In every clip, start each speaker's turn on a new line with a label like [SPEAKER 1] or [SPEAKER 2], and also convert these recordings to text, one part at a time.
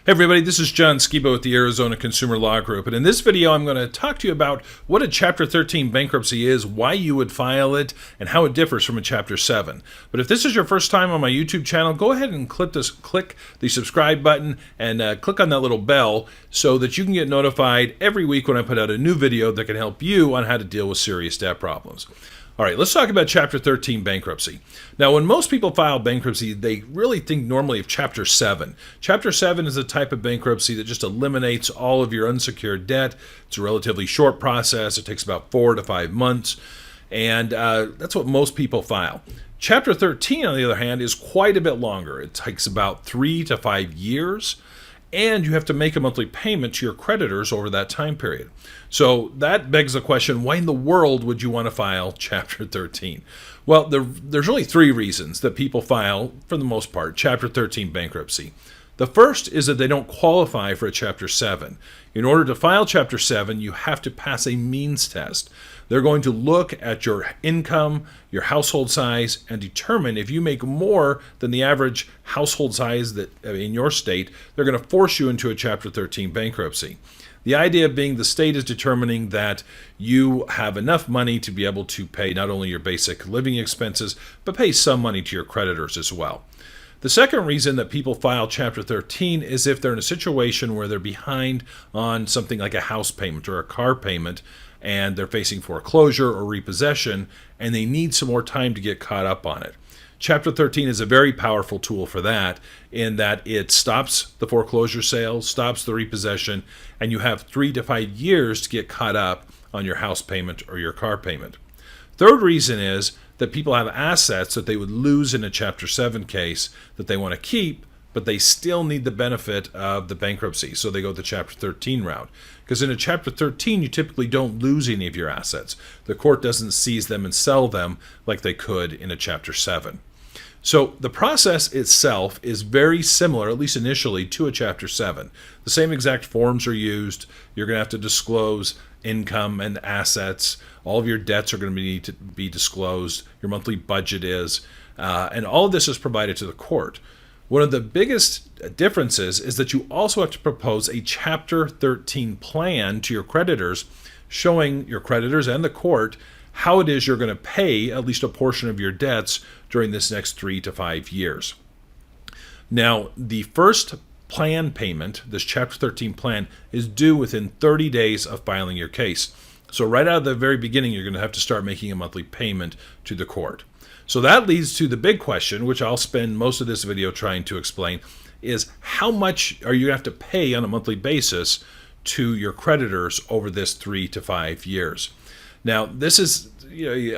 [SPEAKER 1] Hey everybody, this is John Skiba with the Arizona Consumer Law Group, and in this video I'm going to talk to you about what a Chapter 13 bankruptcy is, why you would file it, and how it differs from a Chapter 7. But if this is your first time on my YouTube channel, go ahead and click the subscribe button and click on that little bell so that you can get notified every week when I put out a new video that can help you on how to deal with serious debt problems. All right, let's talk about Chapter 13 bankruptcy. Now, when most people file bankruptcy, they really think normally of Chapter 7. Chapter 7 is a type of bankruptcy that just eliminates all of your unsecured debt. It's a relatively short process. It takes about 4 to 5 months, and that's what most people file. Chapter 13, on the other hand, is quite a bit longer. It takes about 3 to 5 years. And you have to make a monthly payment to your creditors over that time period. So that begs the question, why in the world would you want to file Chapter 13? Well, there's really 3 reasons that people file, for the most part, Chapter 13 bankruptcy. The first is that they don't qualify for a Chapter 7. In order to file Chapter 7, you have to pass a means test. They're going to look at your income, your household size, and determine if you make more than the average household size that in your state, they're going to force you into a Chapter 13 bankruptcy. The idea being the state is determining that you have enough money to be able to pay not only your basic living expenses, but pay some money to your creditors as well. The second reason that people file Chapter 13 is if they're in a situation where they're behind on something like a house payment or a car payment, and they're facing foreclosure or repossession, and they need some more time to get caught up on it. Chapter 13 is a very powerful tool for that, in that it stops the foreclosure sales, stops the repossession, and you have 3 to 5 years to get caught up on your house payment or your car payment. Third reason is that people have assets that they would lose in a Chapter 7 case that they want to keep, but they still need the benefit of the bankruptcy, so they go the Chapter 13 route. Because in a Chapter 13, you typically don't lose any of your assets. The court doesn't seize them and sell them like they could in a Chapter 7. So the process itself is very similar, at least initially, to a Chapter 7. The same exact forms are used. You're going to have to disclose income and assets. All of your debts are going to need to be disclosed. Your monthly budget is. And all of this is provided to the court. One of the biggest differences is that you also have to propose a Chapter 13 plan to your creditors, showing your creditors and the court how it is you're going to pay at least a portion of your debts during this next 3 to 5 years. Now, the first plan payment, this Chapter 13 plan, is due within 30 days of filing your case. So right out of the very beginning, you're going to have to start making a monthly payment to the court. So that leads to the big question, which I'll spend most of this video trying to explain, is how much are you going to have to pay on a monthly basis to your creditors over this 3 to 5 years? Now, this is,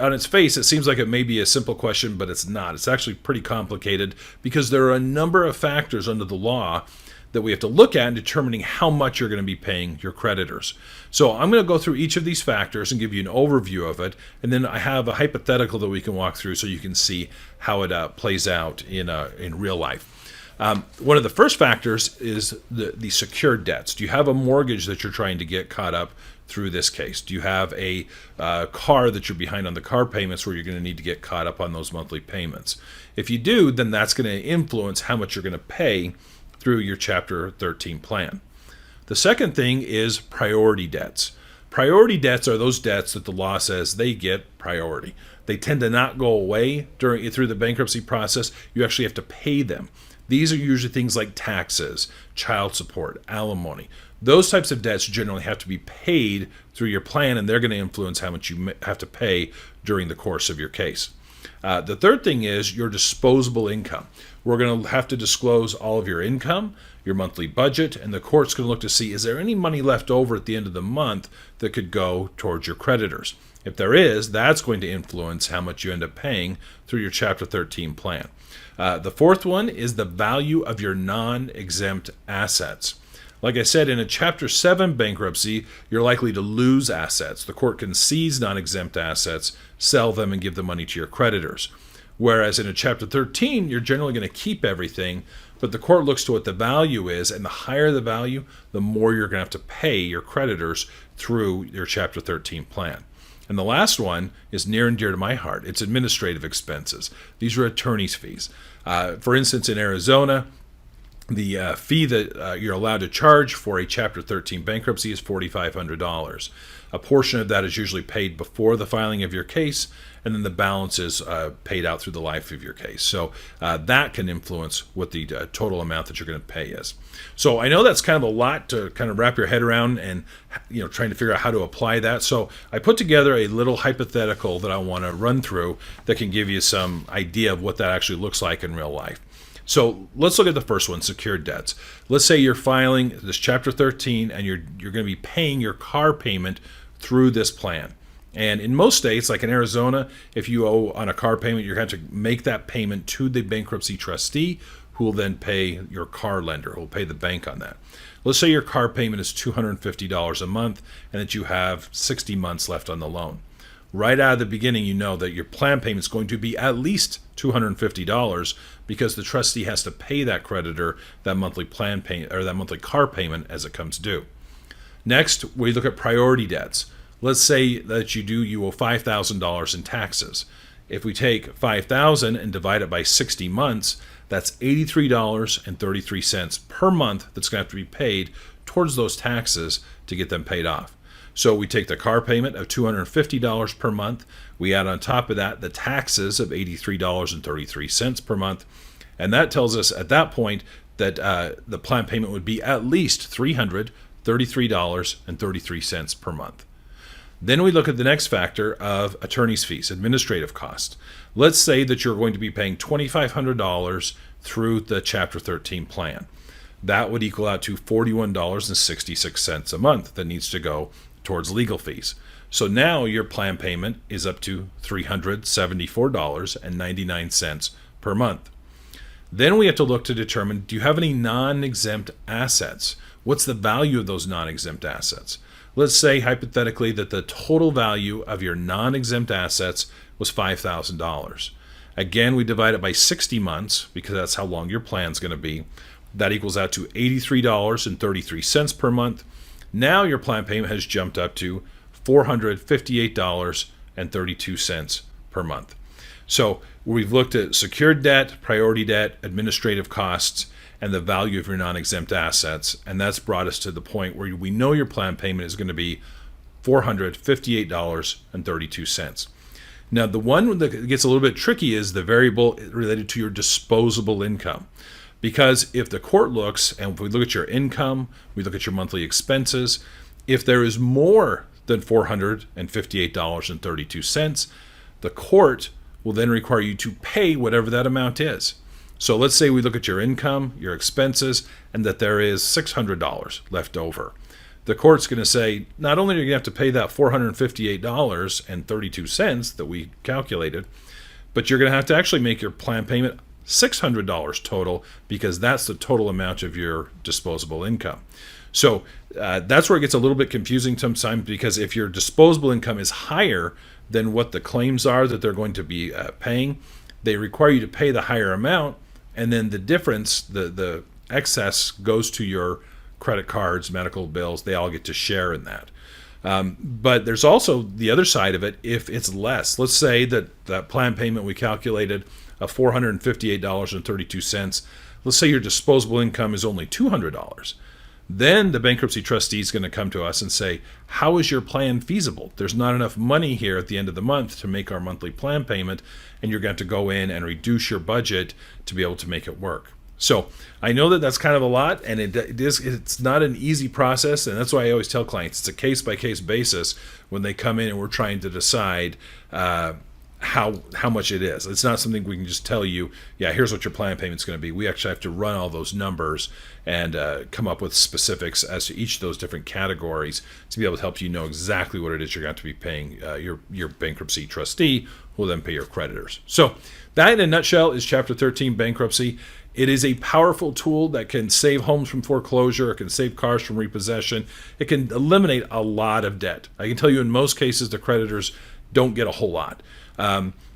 [SPEAKER 1] on its face, it seems like it may be a simple question, but it's not. It's actually pretty complicated because there are a number of factors under the law that we have to look at in determining how much you're going to be paying your creditors. So I'm going to go through each of these factors and give you an overview of it, and then I have a hypothetical that we can walk through so you can see how it plays out in real life. One of the first factors is the secured debts. Do you have a mortgage that you're trying to get caught up through this case? Do you have a car that you're behind on the car payments where you're going to need to get caught up on those monthly payments? If you do, then that's going to influence how much you're going to pay through your Chapter 13 plan. The second thing is priority debts. Priority debts are those debts that the law says they get priority. They tend to not go away through the bankruptcy process. You actually have to pay them. These are usually things like taxes, child support, alimony. Those types of debts generally have to be paid through your plan, and they're going to influence how much you have to pay during the course of your case. The third thing is your disposable income. We're going to have to disclose all of your income, your monthly budget, and the court's going to look to see, is there any money left over at the end of the month that could go towards your creditors? If there is, that's going to influence how much you end up paying through your Chapter 13 plan. The fourth one is the value of your non-exempt assets. Like I said, in a Chapter 7 bankruptcy, you're likely to lose assets. The court can seize non-exempt assets, sell them, and give the money to your creditors. Whereas in a Chapter 13, you're generally going to keep everything, but the court looks to what the value is, and the higher the value, the more you're going to have to pay your creditors through your Chapter 13 plan. And the last one is near and dear to my heart. It's administrative expenses. These are attorney's fees. For instance, in Arizona, The fee that you're allowed to charge for a Chapter 13 bankruptcy is $4,500. A portion of that is usually paid before the filing of your case, and then the balance is paid out through the life of your case. So that can influence what the total amount that you're going to pay is. So I know that's kind of a lot to kind of wrap your head around, and trying to figure out how to apply that. So I put together a little hypothetical that I want to run through that can give you some idea of what that actually looks like in real life. So let's look at the first one, secured debts. Let's say you're filing this Chapter 13 and you're going to be paying your car payment through this plan. And in most states, like in Arizona, if you owe on a car payment, you're going to have to make that payment to the bankruptcy trustee, who will then pay your car lender, who will pay the bank on that. Let's say your car payment is $250 a month and that you have 60 months left on the loan. Right out of the beginning, you know that your plan payment is going to be at least $250 because the trustee has to pay that creditor that monthly plan payment or that monthly car payment as it comes due. Next, we look at priority debts. Let's say that you owe $5,000 in taxes. If we take $5,000 and divide it by 60 months, that's $83.33 per month that's going to have to be paid towards those taxes to get them paid off. So we take the car payment of $250 per month. We add on top of that the taxes of $83.33 per month. And that tells us at that point that the plan payment would be at least $333.33 per month. Then we look at the next factor of attorney's fees, administrative costs. Let's say that you're going to be paying $2,500 through the Chapter 13 plan. That would equal out to $41.66 a month that needs to go towards legal fees. So now your plan payment is up to $374.99 per month. Then we have to look to determine, do you have any non-exempt assets? What's the value of those non-exempt assets? Let's say hypothetically that the total value of your non-exempt assets was $5,000. Again, we divide it by 60 months because that's how long your plan is going to be. That equals out to $83.33 per month. Now your plan payment has jumped up to $458.32 per month. So we've looked at secured debt, priority debt, administrative costs, and the value of your non-exempt assets, and that's brought us to the point where we know your plan payment is going to be $458.32. Now, the one that gets a little bit tricky is the variable related to your disposable income. Because if the court looks, and if we look at your income, we look at your monthly expenses, if there is more than $458.32, the court will then require you to pay whatever that amount is. So let's say we look at your income, your expenses, and that there is $600 left over. The court's going to say, not only are you going to have to pay that $458.32 that we calculated, but you're going to have to actually make your plan payment $600 total because that's the total amount of your disposable income. So that's where it gets a little bit confusing sometimes, because if your disposable income is higher than what the claims are that they're going to be paying, they require you to pay the higher amount, and then the difference, the excess, goes to your credit cards, medical bills. They all get to share in that. But there's also the other side of it. If it's less, let's say that plan payment we calculated of $458.32, let's say your disposable income is only $200. Then the bankruptcy trustee is going to come to us and say, how is your plan feasible? There's not enough money here at the end of the month to make our monthly plan payment, and you're going to go in and reduce your budget to be able to make it work. So I know that that's kind of a lot, and it's not an easy process, and that's why I always tell clients it's a case-by-case basis when they come in and we're trying to decide how much it is. It's not something we can just tell you, yeah, here's what your plan payment's going to be. We actually have to run all those numbers and come up with specifics as to each of those different categories to be able to help you know exactly what it is you're going to be paying your bankruptcy trustee, who will then pay your creditors. So that, in a nutshell, is Chapter 13 bankruptcy. It is a powerful tool that can save homes from foreclosure. It can save cars from repossession. It can eliminate a lot of debt. I can tell you in most cases the creditors don't get a whole lot.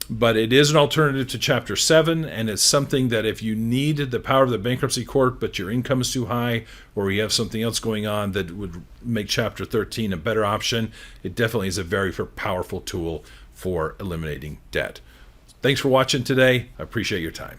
[SPEAKER 1] But it is an alternative to Chapter 7, and it's something that if you need the power of the bankruptcy court, but your income is too high, or you have something else going on that would make Chapter 13 a better option, it definitely is a very powerful tool for eliminating debt. Thanks for watching today. I appreciate your time.